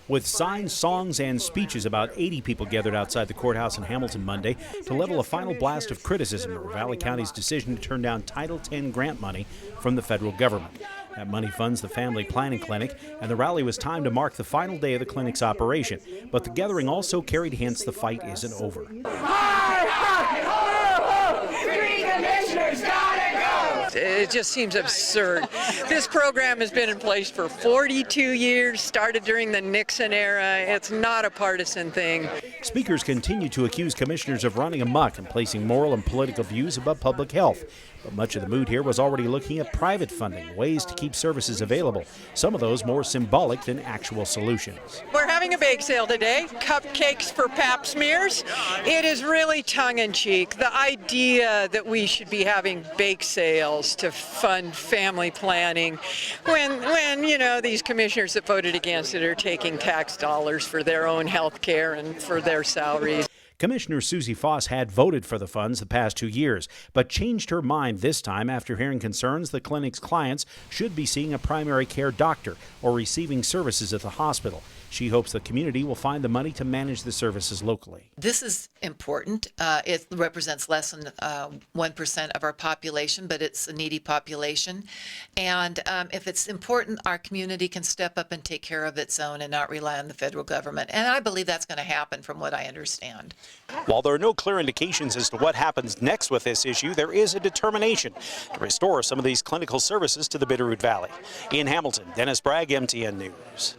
With signs, songs, and speeches, about 80 people gathered outside the courthouse in Hamilton Monday to level a final blast of criticism of Ravalli County's decision to turn down Title X grant money from the federal government. That money funds the family planning clinic, and the rally was timed to mark the final day of the clinic's operation. But the gathering also carried hints the fight isn't over. It just seems absurd. This program has been in place for 42 years, started during the Nixon era. It's not a partisan thing. Speakers continue to accuse commissioners of running amok and placing moral and political views above public health. But much of the mood here was already looking at private funding, ways to keep services available, some of those more symbolic than actual solutions. We're having a bake sale today, cupcakes for pap smears. It is really tongue-in-cheek. The idea that we should be having bake sales to fund family planning when you know, these commissioners that voted against it are taking tax dollars for their own health care and for their salaries. Commissioner Susie Foss had voted for the funds the past 2 years, but changed her mind this time after hearing concerns the clinic's clients should be seeing a primary care doctor or receiving services at the hospital. She hopes the community will find the money to manage the services locally. This is important. It represents less than 1% of our population, but it's a needy population. And if it's important, our community can step up and take care of its own and not rely on the federal government. And I believe that's going to happen from what I understand. While there are no clear indications as to what happens next with this issue, there is a determination to restore some of these clinical services to the Bitterroot Valley. In Hamilton, Dennis Bragg, MTN News.